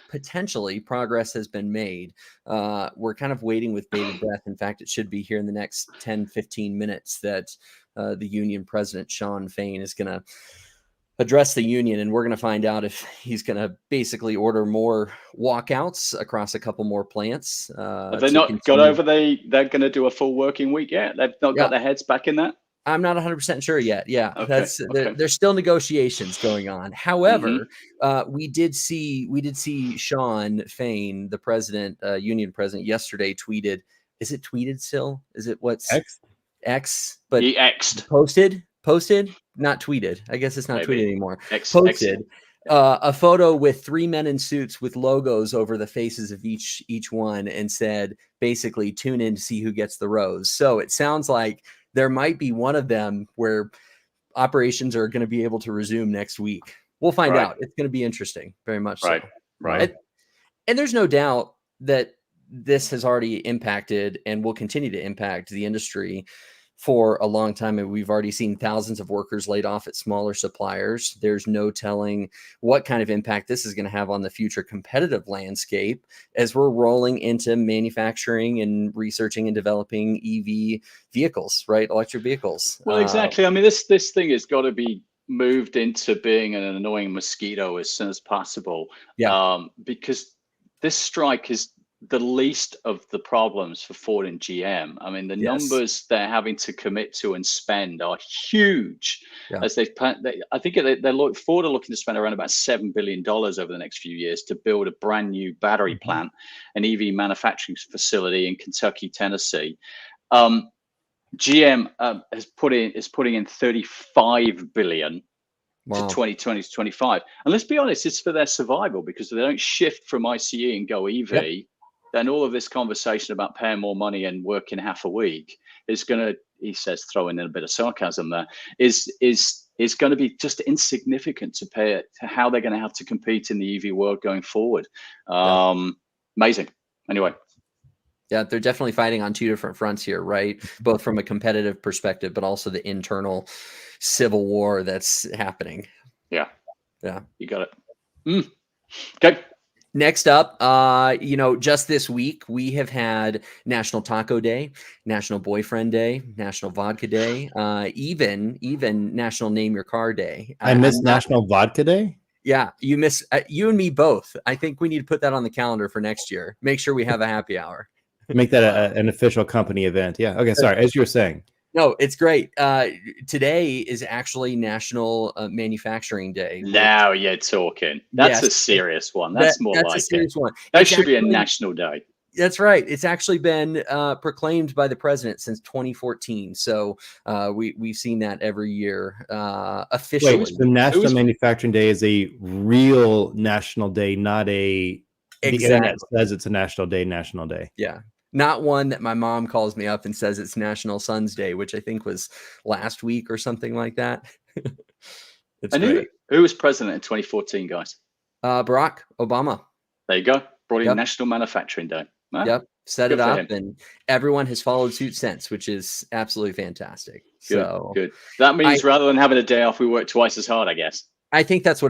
potentially progress has been made. We're kind of waiting with bated breath. In fact, it should be here in the next 10-15 minutes that the union president, Sean Fain, is going to address the union, and we're going to find out if he's going to basically order more walkouts across a couple more plants. Have they not got over they're going to do a full working week yet? They've not got their heads back in that? I'm not 100% sure yet. Yeah, okay. There's still negotiations going on. However, we did see Sean Fain, the president, union president, yesterday tweeted. Is it tweeted still? Is it what's X? But he X'd. Posted, not tweeted. I guess it's not tweeted anymore. Posted a photo with 3 men in suits with logos over the faces of each one, and said basically tune in to see who gets the rose. So it sounds like there might be one of them where operations are going to be able to resume next week. We'll find out. It's going to be interesting, very much so. Right. And there's no doubt that this has already impacted and will continue to impact the industry for a long time. And we've already seen thousands of workers laid off at smaller suppliers. There's no telling what kind of impact this is going to have on the future competitive landscape as we're rolling into manufacturing and researching and developing EV vehicles, right? Electric vehicles. Well, exactly. I mean, this thing has got to be moved into being an annoying mosquito as soon as possible. Yeah. Because this strike is the least of the problems for Ford and GM. I mean, the numbers they're having to commit to and spend are huge. As I think Ford are looking to spend around about $7 billion over the next few years to build a brand new battery plant, an EV manufacturing facility in Kentucky, Tennessee. GM is putting in $35 billion to 2020 to 25. And let's be honest, it's for their survival, because if they don't shift from ICE and go EV, then all of this conversation about paying more money and working half a week is going to, he says, throwing in a bit of sarcasm there, is going to be just insignificant to pay it to how they're going to have to compete in the EV world going forward. Amazing. Anyway. Yeah, they're definitely fighting on two different fronts here, right? Both from a competitive perspective, but also the internal civil war that's happening. Yeah. You got it. Okay. Next up, just this week, we have had National Taco Day, National Boyfriend Day, National Vodka Day, even National Name Your Car Day. I missed National Vodka Day? Yeah, you and me both. I think we need to put that on the calendar for next year. Make sure we have a happy hour. Make that an official company event. Yeah. Okay. Sorry. As you were saying. No, it's great. Today is actually National Manufacturing Day. Now you're talking. That's a serious one. That's a serious one. That should be a national day. That's right. It's actually been proclaimed by the president since 2014. So we've seen that every year officially. Wait, the National Manufacturing Day is a real national day, not a. The internet says it's a national day. Yeah. Not one that my mom calls me up and says it's National Sons Day, which I think was last week or something like that. Who was president in 2014, guys? Barack Obama. There you go. Brought in National Manufacturing Day. Huh? Yep. Set it up, and everyone has followed suit since, which is absolutely fantastic. Good. That means rather than having a day off, we work twice as hard, I guess. I think that's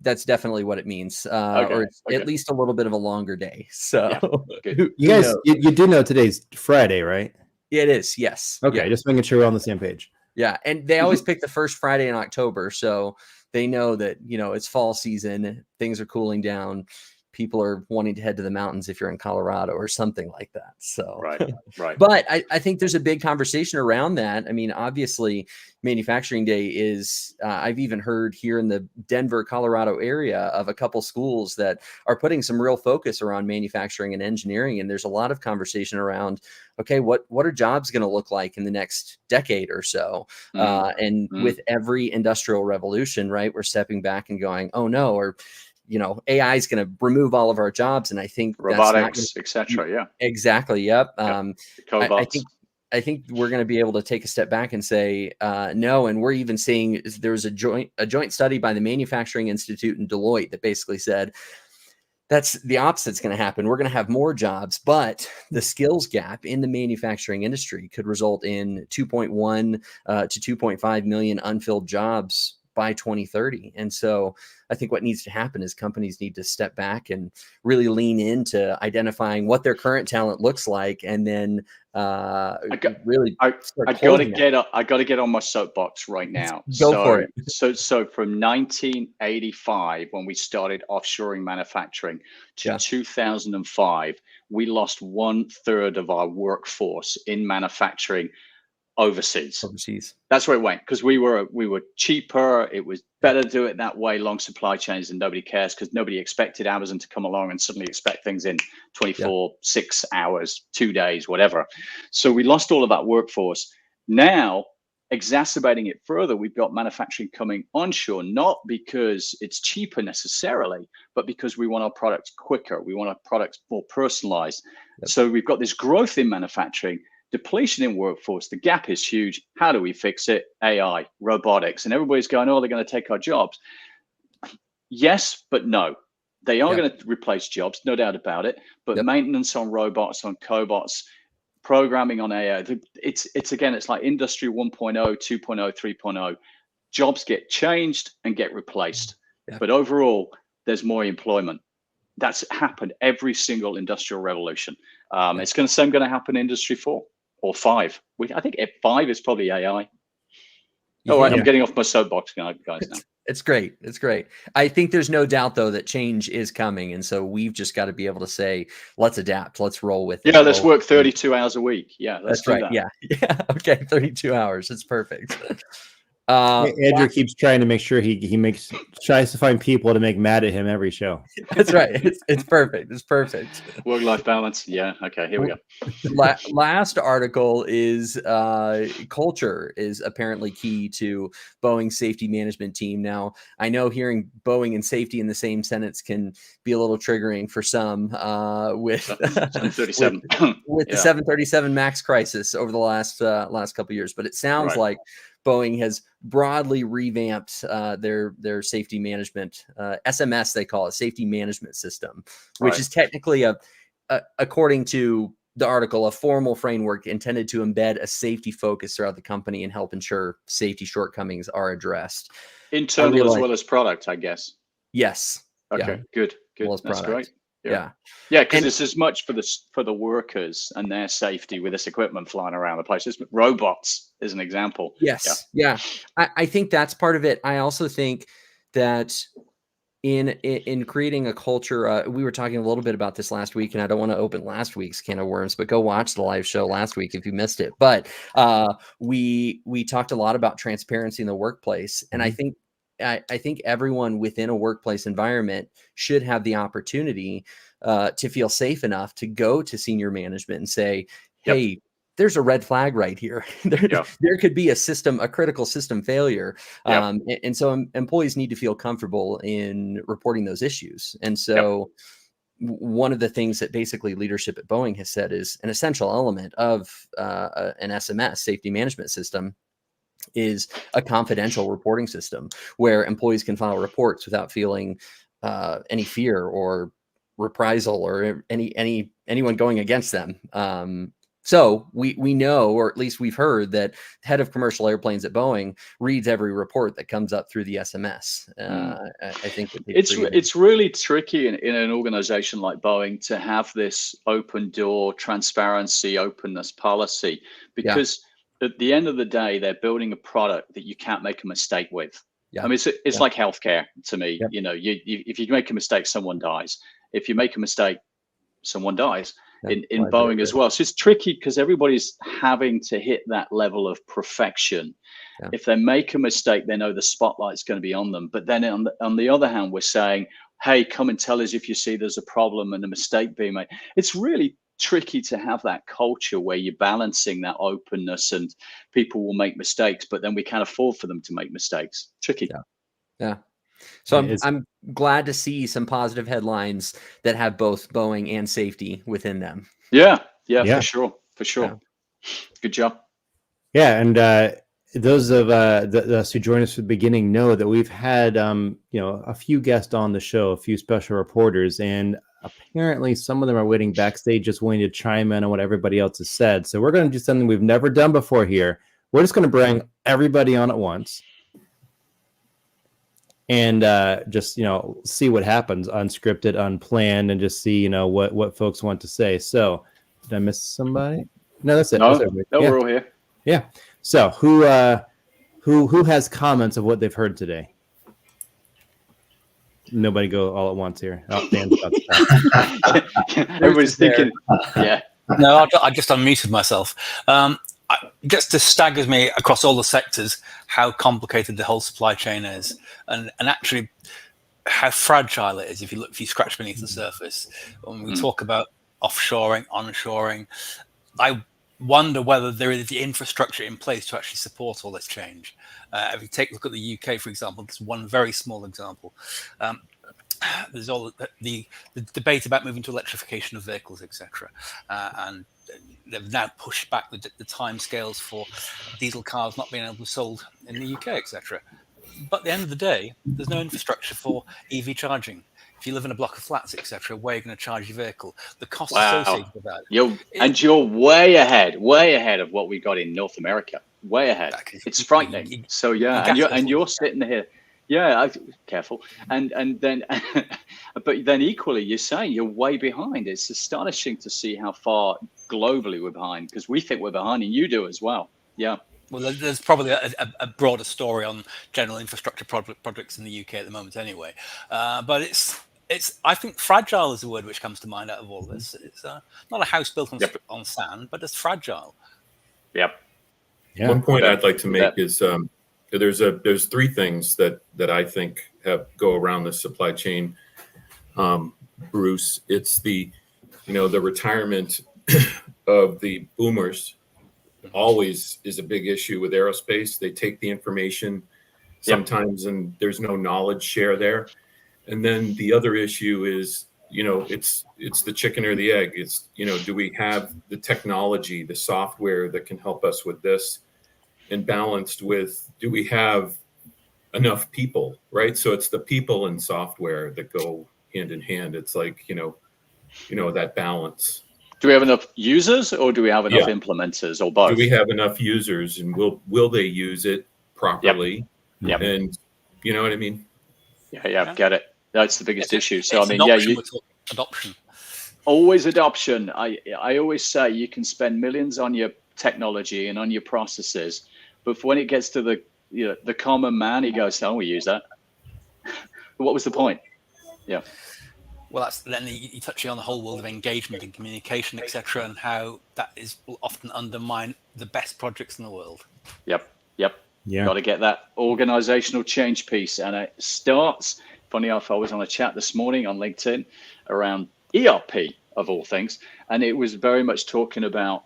that's definitely what it means, or it's at least a little bit of a longer day. So, you guys, you do know today's Friday, right? Yeah, it is. Yes. Okay, just making sure we're on the same page. Yeah, and they always pick the first Friday in October, so they know that, you know, it's fall season, things are cooling down, people are wanting to head to the mountains if you're in Colorado or something like that. So, Right. but I think there's a big conversation around that. I mean, obviously, Manufacturing Day is, I've even heard here in the Denver, Colorado area of a couple schools that are putting some real focus around manufacturing and engineering. And there's a lot of conversation around, okay, what are jobs going to look like in the next decade or so? With every industrial revolution, right, we're stepping back and going, oh no, or, you know, AI is going to remove all of our jobs. And I think robotics, etc. Yeah, exactly. Yep. Cobots. I think we're going to be able to take a step back and say no. And we're even seeing there was a joint study by the Manufacturing Institute and Deloitte that basically said that's the opposite's going to happen. We're going to have more jobs, but the skills gap in the manufacturing industry could result in 2.1 to 2.5 million unfilled jobs by 2030. And so I think what needs to happen is companies need to step back and really lean into identifying what their current talent looks like, and then I got to get on my soapbox right now. Go for it. So from 1985, when we started offshoring manufacturing, to 2005, we lost 1/3 of our workforce in manufacturing overseas. That's where it went, because we were cheaper. It was better to do it that way. Long supply chains, and nobody cares, because nobody expected Amazon to come along and suddenly expect things in 24, 6 hours, 2 days, whatever. So we lost all of that workforce. Now, exacerbating it further, we've got manufacturing coming onshore, not because it's cheaper necessarily, but because we want our products quicker. We want our products more personalized. So we've got this growth in manufacturing, depletion in workforce. The gap is huge. How do we fix it? AI, robotics, and everybody's going, oh, they're going to take our jobs. Yes, but no. They are going to replace jobs, no doubt about it. But maintenance on robots, on cobots, programming on AI, it's again, it's like industry 1.0, 2.0, 3.0. Jobs get changed and get replaced. But overall, there's more employment. That's happened every single industrial revolution. It's going to happen in industry 4 or 5. I think 5 is probably AI. All right, I'm getting off my soapbox, guys. Now it's great. It's great. I think there's no doubt, though, that change is coming, and so we've just got to be able to say, let's adapt, let's roll with it. Yeah, let's work 32 hours a week. Yeah, that's right. That. Yeah. Okay, 32 hours. It's perfect. Andrew keeps trying to make sure he tries to find people to make mad at him every show. That's right. It's perfect. It's perfect. Work-life balance. Yeah. Okay. Here we go. Last article is culture is apparently key to Boeing's safety management team. Now, I know hearing Boeing and safety in the same sentence can be a little triggering for some with 737 with the 737 MAX crisis over the last couple of years, but it sounds like Boeing has broadly revamped their safety management SMS, they call it, safety management system, which is technically according to the article, a formal framework intended to embed a safety focus throughout the company and help ensure safety shortcomings are addressed. Internal as well as product, I guess. Yes. Okay. Good. Well, that's great. Yeah, because it's as much for the workers and their safety with this equipment flying around the place. It's robots is an example. Yes, I think that's part of it. I also think that in creating a culture, we were talking a little bit about this last week, and I don't want to open last week's can of worms, but go watch the live show last week if you missed it. But we talked a lot about transparency in the workplace, and I think everyone within a workplace environment should have the opportunity to feel safe enough to go to senior management and say, hey, there's a red flag right here. There could be a critical system failure. And so employees need to feel comfortable in reporting those issues. And so one of the things that basically leadership at Boeing has said is an essential element of an SMS, safety management system, is a confidential reporting system where employees can file reports without feeling any fear or reprisal or anyone going against them. So we know, or at least we've heard, that head of commercial airplanes at Boeing reads every report that comes up through the SMS. I think it's really tricky in an organization like Boeing to have this open door, transparency, openness policy, because at the end of the day, they're building a product that you can't make a mistake with. Yeah. I mean, it's like healthcare to me. Yep. You know, if you make a mistake, someone dies. If you make a mistake, someone dies. In Boeing as well. So it's tricky because everybody's having to hit that level of perfection. Yeah. If they make a mistake, they know the spotlight's going to be on them. But then on the other hand, we're saying, hey, come and tell us if you see there's a problem and a mistake being made. It's really tricky to have that culture where you're balancing that openness and people will make mistakes, but then we can't afford for them to make mistakes. Tricky. Yeah. So I'm glad to see some positive headlines that have both Boeing and safety within them. Yeah, for sure. Yeah. Good job. Yeah, and those of us who joined us from the beginning know that we've had a few guests on the show, a few special reporters, and apparently some of them are waiting backstage just wanting to chime in on what everybody else has said. So we're going to do something we've never done before here. We're just going to bring everybody on at once and just see what happens, unscripted, unplanned, and just see what folks want to say. So did I miss somebody? No, that's it. No, yeah. We're all here. Yeah. So who has comments of what they've heard today? Nobody go all at once here. Oh, Dan's about to start. Everybody's thinking, yeah. No, I just unmuted myself. Just staggers me across all the sectors how complicated the whole supply chain is, and actually how fragile it is if you scratch beneath the surface. When we talk about offshoring, onshoring, I wonder whether there is the infrastructure in place to actually support all this change. If you take a look at the UK, for example, it's one very small example. There's all the debate about moving to electrification of vehicles, etc. And they've now pushed back the time scales for diesel cars not being able to be sold in the UK, etc. But at the end of the day, there's no infrastructure for EV charging. If you live in a block of flats, etc., where are you going to charge your vehicle? The cost associated with that. You're way ahead of what we got in North America. Way ahead. It's frightening. So you're sitting here. Yeah, careful. And then, but then equally, you're saying you're way behind. It's astonishing to see how far globally we're behind, because we think we're behind, and you do as well. Yeah. Well, there's probably a broader story on general infrastructure projects in the UK at the moment, anyway. But it's I think fragile is the word which comes to mind out of all this. It's not a house built on sand, but it's fragile. Yep. Yeah. One point I'd like to make is there's three things that I think go around the supply chain, Bruce. It's the retirement of the boomers always is a big issue with aerospace. They take the information sometimes and there's no knowledge share there. And then the other issue is, it's the chicken or the egg. It's, do we have the technology, the software that can help us with this, and balanced with, do we have enough people, right? So it's the people and software that go hand in hand. It's like, that balance. Do we have enough users, or do we have enough implementers, or both? Do we have enough users, and will they use it properly? Yep. And you know what I mean? Yeah, get it. That's the biggest issue. So adoption. Always adoption. I always say you can spend millions on your technology and on your processes, but when it gets to the common man, he goes, "Oh, we use that." What was the point? Yeah. Well, then you touch on the whole world of engagement and communication, etc., and how that will often undermine the best projects in the world. Yep. Yeah. Got to get that organizational change piece, and it starts. Funny enough, I was on a chat this morning on LinkedIn around ERP of all things, and it was very much talking about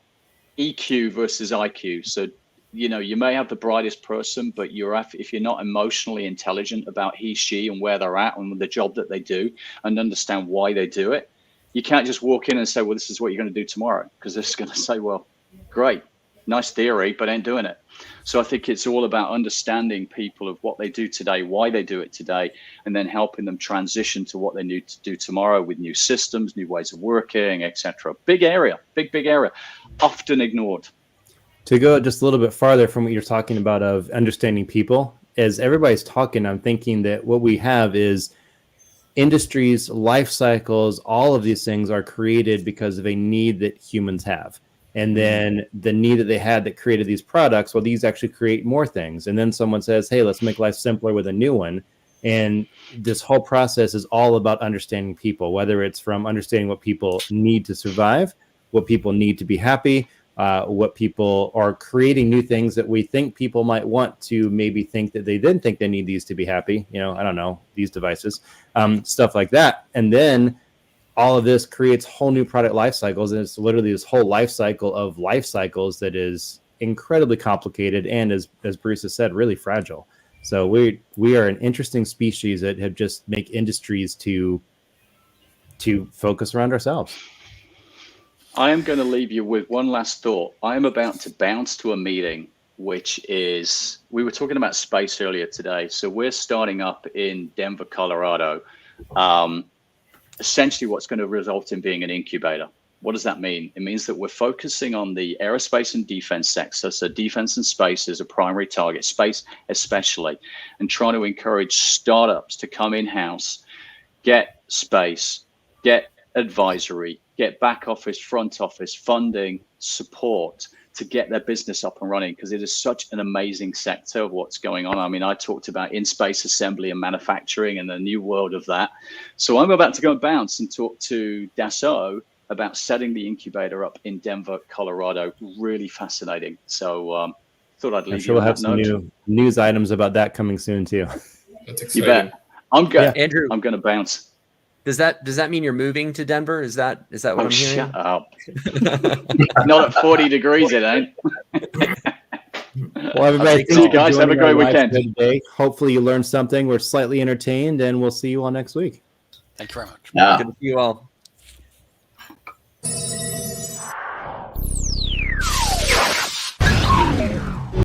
EQ versus IQ. So, you may have the brightest person, but if you're not emotionally intelligent about he, she, and where they're at and the job that they do, and understand why they do it, you can't just walk in and say, well, this is what you're going to do tomorrow, because they're just going to say, well, great, nice theory, but ain't doing it. So I think it's all about understanding people of what they do today, why they do it today, and then helping them transition to what they need to do tomorrow with new systems, new ways of working, etc. Big area, big area, often ignored. To go just a little bit farther from what you're talking about of understanding people, as everybody's talking, I'm thinking that what we have is industries, life cycles, all of these things are created because of a need that humans have. and then the need that they had that created these products, well, these actually create more things. And then someone says, hey, let's make life simpler with a new one. And this whole process is all about understanding people, whether it's from understanding what people need to survive, what people need to be happy, what people are creating new things that we think people might want to maybe think that they didn't think they need these to be happy. You know, I don't know, these devices, stuff like that. And then all of this creates whole new product life cycles. And it's literally this whole life cycle of life cycles that is incredibly complicated. And as Bruce has said, really fragile. So we are an interesting species that have just make industries to focus around ourselves. I am going to leave you with one last thought. I am about to bounce to a meeting, which is, we were talking about space earlier today. So we're starting up in Denver, Colorado. Essentially what's going to result in being an incubator. What does that mean? It means that we're focusing on the aerospace and defense sector. So defense and space is a primary target, space especially, and trying to encourage startups to come in-house, get space, get advisory, get back office, front office, funding, support to get their business up and running, because it is such an amazing sector of what's going on. I mean, I talked about in-space assembly and manufacturing and the new world of that. So I'm about to go and bounce and talk to Dassault about setting the incubator up in Denver, Colorado. Really fascinating. So thought I'd leave I'm sure you we'll on have that some note. new news items about that coming soon too. That's You exciting. bet. I'm going. Andrew, I'm going to bounce. does that mean you're moving to Denver? Is that what Oh, I'm hearing? shut up. Not at 40 degrees, it ain't. Well, everybody, See you guys. Have a great weekend. Today. Hopefully you learned something. We're slightly entertained, and we'll see you all next week. Thank you very much. Yeah. Good to see you all.